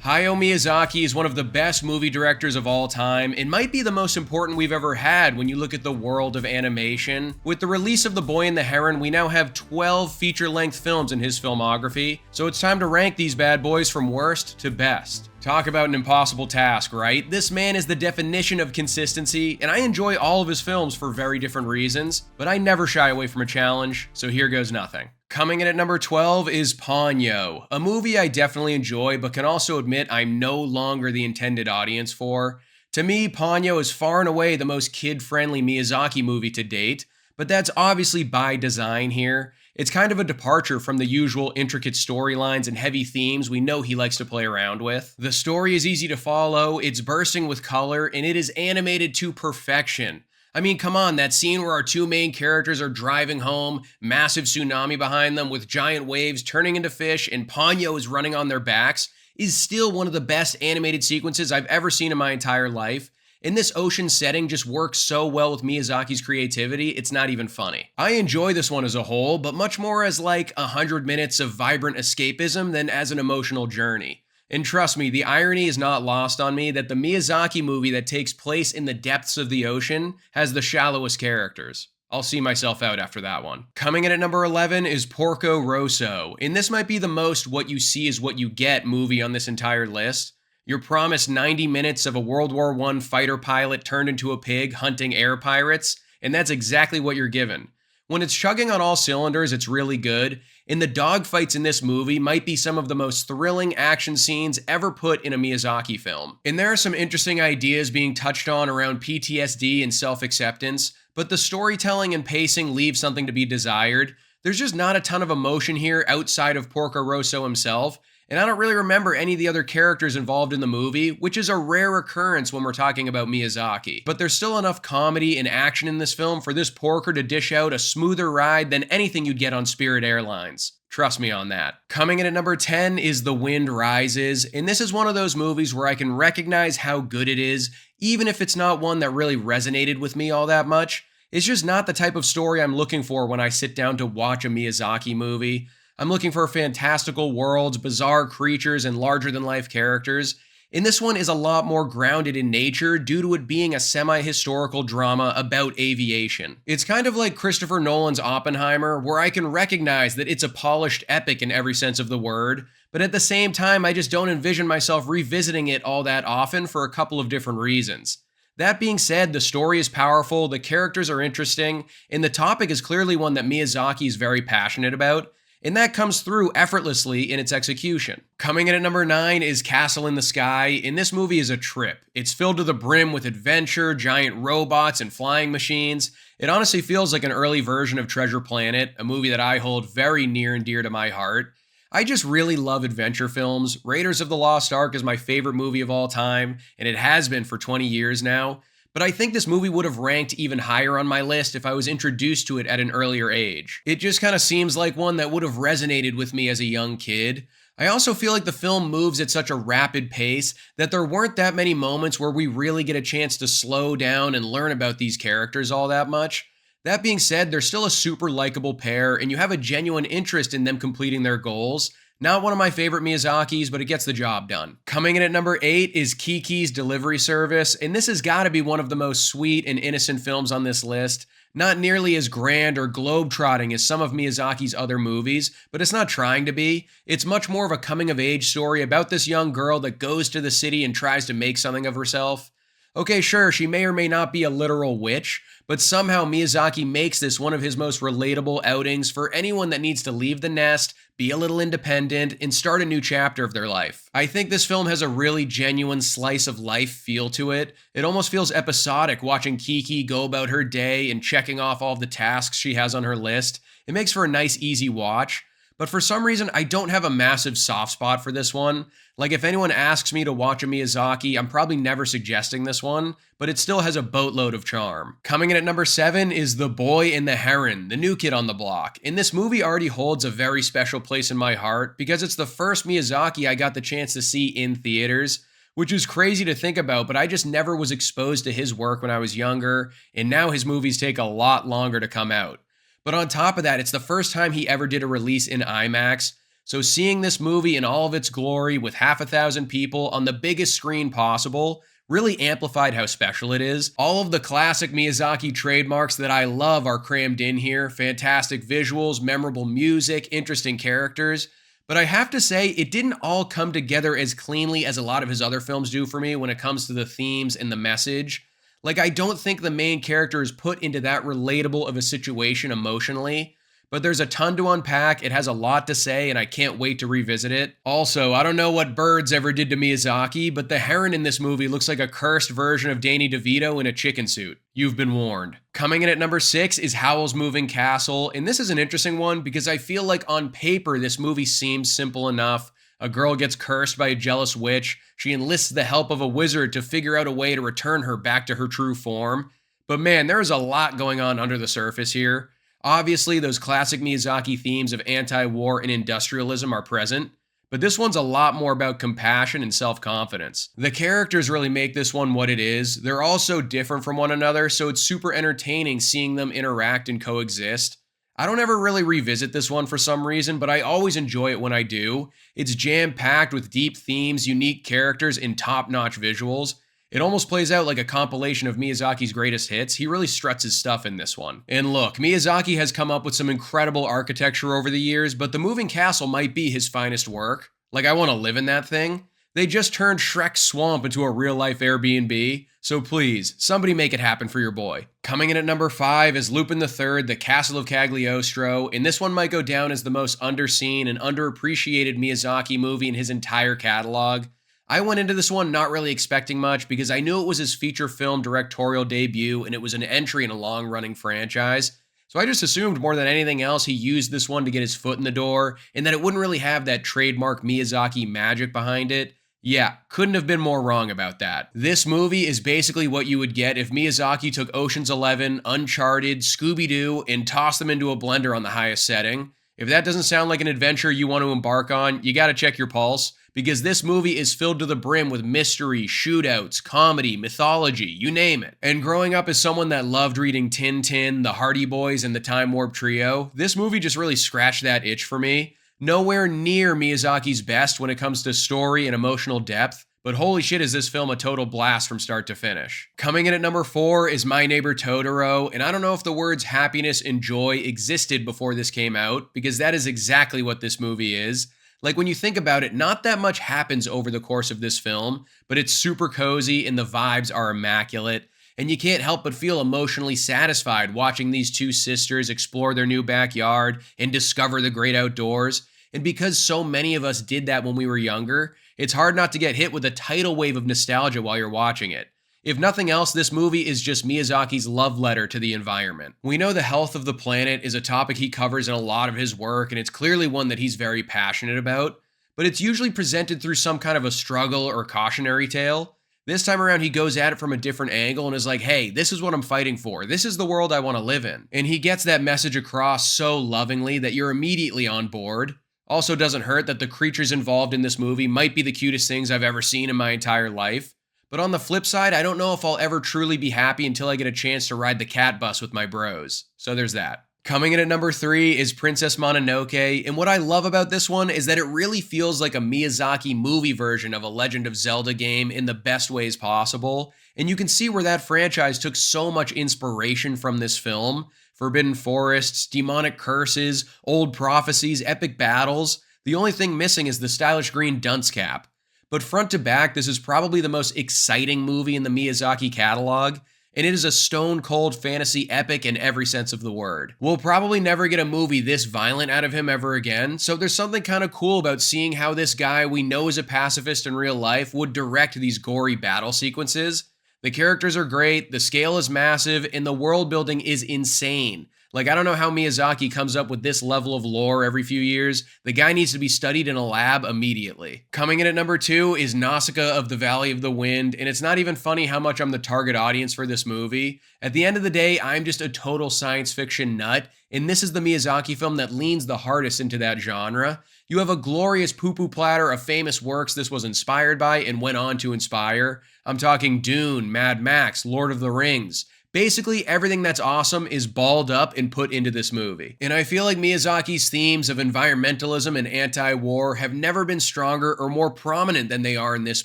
Hayao Miyazaki is one of the best movie directors of all time and might be the most important we've ever had when you look at the world of animation. With the release of The Boy and the Heron, we now have 12 feature-length films in his filmography, so it's time to rank these bad boys from worst to best. Talk about an impossible task, right? This man is the definition of consistency, and I enjoy all of his films for very different reasons, but I never shy away from a challenge, so here goes nothing. Coming in at number 12 is Pono, a movie I definitely enjoy but can also admit I'm no longer the intended audience for. To me, Pono is far and away the most kid-friendly Miyazaki movie to date, but that's obviously by design here. It's kind of a departure from the usual intricate storylines and heavy themes we know he likes to play around with. The story is easy to follow, it's bursting with color, and it is animated to perfection. I mean, come on, that scene where our two main characters are driving home, massive tsunami behind them with giant waves turning into fish, and Ponyo is running on their backs, is still one of the best animated sequences I've ever seen in my entire life. And this ocean setting just works so well with Miyazaki's creativity, it's not even funny. I enjoy this one as a whole, but much more as like 100 minutes of vibrant escapism than as an emotional journey. And trust me, the irony is not lost on me that the Miyazaki movie that takes place in the depths of the ocean has the shallowest characters. I'll see myself out after that one. Coming in at number 11 is Porcoroso, and this might be the most what you see is what you get movie on this entire list. You're promised 90 minutes of a World War I fighter pilot turned into a pig hunting air pirates, and that's exactly what you're given. When it's chugging on all cylinders, it's really good, and the dogfights in this movie might be some of the most thrilling action scenes ever put in a Miyazaki film. And there are some interesting ideas being touched on around PTSD and self-acceptance, but the storytelling and pacing leave something to be desired. There's just not a ton of emotion here outside of Porcoroso himself, and I don't really remember any of the other characters involved in the movie, which is a rare occurrence when we're talking about Miyazaki. But there's still enough comedy and action in this film for this porker to dish out a smoother ride than anything you'd get on Spirit Airlines. Trust me on that. Coming in at number 10 is The Wind Rises, and this is one of those movies where I can recognize how good it is, even if it's not one that really resonated with me all that much. It's just not the type of story I'm looking for when I sit down to watch a Miyazaki movie. I'm looking for fantastical worlds, bizarre creatures, and larger-than-life characters. And this one is a lot more grounded in nature due to it being a semi-historical drama about aviation. It's kind of like Christopher Nolan's Oppenheimer, where I can recognize that it's a polished epic in every sense of the word, but at the same time, I just don't envision myself revisiting it all that often for a couple of different reasons. That being said, the story is powerful, the characters are interesting, and the topic is clearly one that Miyazaki is very passionate about, and that comes through effortlessly in its execution. Coming in at number 9 is Castle in the Sky, and this movie is a trip. It's filled to the brim with adventure, giant robots, and flying machines. It honestly feels like an early version of Treasure Planet, a movie that I hold very near and dear to my heart. I just really love adventure films. Raiders of the Lost Ark is my favorite movie of all time, and it has been for 20 years now. But I think this movie would have ranked even higher on my list if I was introduced to it at an earlier age. It just kind of seems like one that would have resonated with me as a young kid. I also feel like the film moves at such a rapid pace that there weren't that many moments where we really get a chance to slow down and learn about these characters all that much. That being said, they're still a super likable pair, and you have a genuine interest in them completing their goals. Not one of my favorite Miyazakis, but it gets the job done. Coming in at number 8 is Kikis Delivery Service, and this has got to be one of the most sweet and innocent films on this list. Not nearly as grand or globe-trotting as some of Miyazaki's other movies, but it's not trying to be. It's much more of a coming-of-age story about this young girl that goes to the city and tries to make something of herself. Okay, sure, she may or may not be a literal witch, but somehow Miyazaki makes this one of his most relatable outings for anyone that needs to leave the nest, be a little independent, and start a new chapter of their life. I think this film has a really genuine slice of life feel to it. It almost feels episodic watching Kiki go about her day and checking off all the tasks she has on her list. It makes for a nice, easy watch. But for some reason, I don't have a massive soft spot for this one. Like, if anyone asks me to watch a Miyazaki, I'm probably never suggesting this one, but it still has a boatload of charm. Coming in at number 7 is The Boy and the Heron, the new kid on the block. And this movie already holds a very special place in my heart because it's the first Miyazaki I got the chance to see in theaters, which is crazy to think about, but I just never was exposed to his work when I was younger, and now his movies take a lot longer to come out. But on top of that, it's the first time he ever did a release in IMAX, So seeing this movie in all of its glory with 500,000 people on the biggest screen possible really amplified how special it is. All of the classic Miyazaki trademarks that I love are crammed in here. Fantastic visuals, memorable music, interesting characters. But I have to say, it didn't all come together as cleanly as a lot of his other films do for me when it comes to the themes and the message. Like, I don't think the main character is put into that relatable of a situation emotionally. But there's a ton to unpack, it has a lot to say, and I can't wait to revisit it. Also, I don't know what birds ever did to Miyazaki, but the Heron in this movie looks like a cursed version of Danny DeVito in a chicken suit. You've been warned. Coming in at number 6 is Howl's Moving Castle, and this is an interesting one because I feel like on paper this movie seems simple enough. A girl gets cursed by a jealous witch, she enlists the help of a wizard to figure out a way to return her back to her true form. But man, there is a lot going on under the surface here. Obviously, those classic Miyazaki themes of anti-war and industrialism are present, but this one's a lot more about compassion and self-confidence. The characters really make this one what it is. They're all so different from one another, so it's super entertaining seeing them interact and coexist. I don't ever really revisit this one for some reason, but I always enjoy it when I do. It's jam-packed with deep themes, unique characters, and top-notch visuals. It almost plays out like a compilation of Miyazaki's greatest hits. He really struts his stuff in this one. And look, Miyazaki has come up with some incredible architecture over the years, but the moving castle might be his finest work. Like, I want to live in that thing. They just turned Shrek's swamp into a real-life Airbnb, so please, somebody make it happen for your boy. Coming in at number 5 is Lupin III, The Castle of Cagliostro, and this one might go down as the most underseen and underappreciated Miyazaki movie in his entire catalog. I went into this one not really expecting much because I knew it was his feature film directorial debut and it was an entry in a long-running franchise. So I just assumed more than anything else he used this one to get his foot in the door and that it wouldn't really have that trademark Miyazaki magic behind it. Yeah, couldn't have been more wrong about that. This movie is basically what you would get if Miyazaki took Ocean's 11, Uncharted, Scooby-Doo, and tossed them into a blender on the highest setting. If that doesn't sound like an adventure you want to embark on, you gotta check your pulse, because this movie is filled to the brim with mystery, shootouts, comedy, mythology, you name it. And growing up as someone that loved reading Tintin, the Hardy Boys, and the Time Warp Trio, this movie just really scratched that itch for me. Nowhere near Miyazaki's best when it comes to story and emotional depth, but holy shit is this film a total blast from start to finish. Coming in at number 4 is My Neighbor Totoro, and I don't know if the words happiness and joy existed before this came out, because that is exactly what this movie is. Like, when you think about it, not that much happens over the course of this film, but it's super cozy and the vibes are immaculate, and you can't help but feel emotionally satisfied watching these two sisters explore their new backyard and discover the great outdoors. And because so many of us did that when we were younger, it's hard not to get hit with a tidal wave of nostalgia while you're watching it. If nothing else, this movie is just Miyazaki's love letter to the environment. We know the health of the planet is a topic he covers in a lot of his work, and it's clearly one that he's very passionate about, but it's usually presented through some kind of a struggle or cautionary tale. This time around, he goes at it from a different angle and is like, hey, this is what I'm fighting for. This is the world I want to live in. And he gets that message across so lovingly that you're immediately on board. Also doesn't hurt that the creatures involved in this movie might be the cutest things I've ever seen in my entire life. But on the flip side, I don't know if I'll ever truly be happy until I get a chance to ride the cat bus with my bros. So there's that. Coming in at number 3 is Princess Mononoke, and what I love about this one is that it really feels like a Miyazaki movie version of a Legend of Zelda game in the best ways possible, and you can see where that franchise took so much inspiration from this film. Forbidden forests, demonic curses, old prophecies, epic battles. The only thing missing is the stylish green dunce cap. But front to back, this is probably the most exciting movie in the Miyazaki catalog, and it is a stone-cold fantasy epic in every sense of the word. We'll probably never get a movie this violent out of him ever again, so there's something kind of cool about seeing how this guy we know is a pacifist in real life would direct these gory battle sequences. The characters are great, the scale is massive, and the world building is insane. Like, I don't know how Miyazaki comes up with this level of lore every few years. The guy needs to be studied in a lab immediately. Coming in at number 2 is Nausicaa of the Valley of the Wind, and it's not even funny how much I'm the target audience for this movie. At the end of the day, I'm just a total science fiction nut, and this is the Miyazaki film that leans the hardest into that genre. You have a glorious poo-poo platter of famous works this was inspired by and went on to inspire. I'm talking Dune, Mad Max, Lord of the Rings, Basically, everything that's awesome is balled up and put into this movie. And I feel like Miyazaki's themes of environmentalism and anti-war have never been stronger or more prominent than they are in this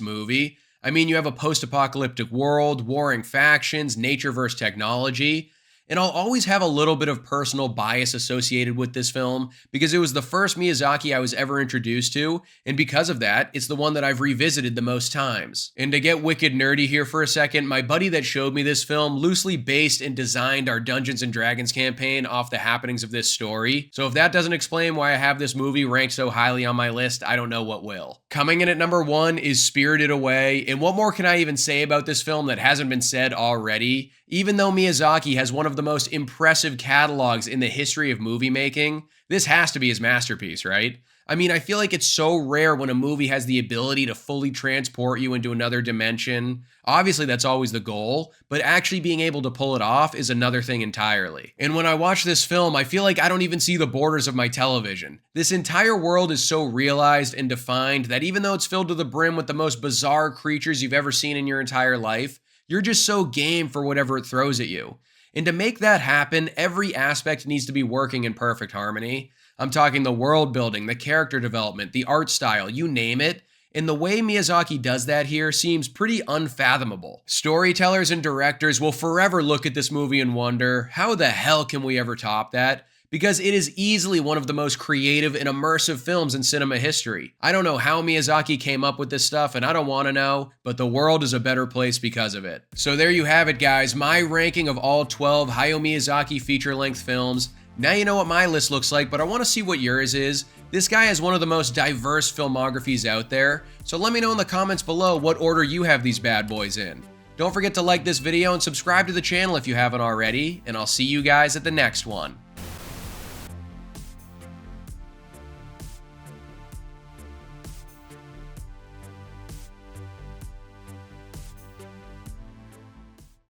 movie. I mean, you have a post-apocalyptic world, warring factions, nature versus technology. And I'll always have a little bit of personal bias associated with this film because it was the first Miyazaki I was ever introduced to, and because of that, it's the one that I've revisited the most times. And to get wicked nerdy here for a second, my buddy that showed me this film loosely based and designed our Dungeons & Dragons campaign off the happenings of this story. So if that doesn't explain why I have this movie ranked so highly on my list, I don't know what will. Coming in at number 1 is Spirited Away, and what more can I even say about this film that hasn't been said already? Even though Miyazaki has one of the most impressive catalogs in the history of movie making, this has to be his masterpiece, right? I mean, I feel like it's so rare when a movie has the ability to fully transport you into another dimension. Obviously, that's always the goal, but actually being able to pull it off is another thing entirely. And when I watch this film, I feel like I don't even see the borders of my television. This entire world is so realized and defined that even though it's filled to the brim with the most bizarre creatures you've ever seen in your entire life, you're just so game for whatever it throws at you. And to make that happen, every aspect needs to be working in perfect harmony. I'm talking the world building, the character development, the art style, you name it. And the way Miyazaki does that here seems pretty unfathomable. Storytellers and directors will forever look at this movie and wonder, how the hell can we ever top that? Because it is easily one of the most creative and immersive films in cinema history. I don't know how Miyazaki came up with this stuff, and I don't want to know, but the world is a better place because of it. So there you have it, guys, my ranking of all 12 Hayao Miyazaki feature-length films. Now you know what my list looks like, but I want to see what yours is. This guy has one of the most diverse filmographies out there, so let me know in the comments below what order you have these bad boys in. Don't forget to like this video and subscribe to the channel if you haven't already, and I'll see you guys at the next one.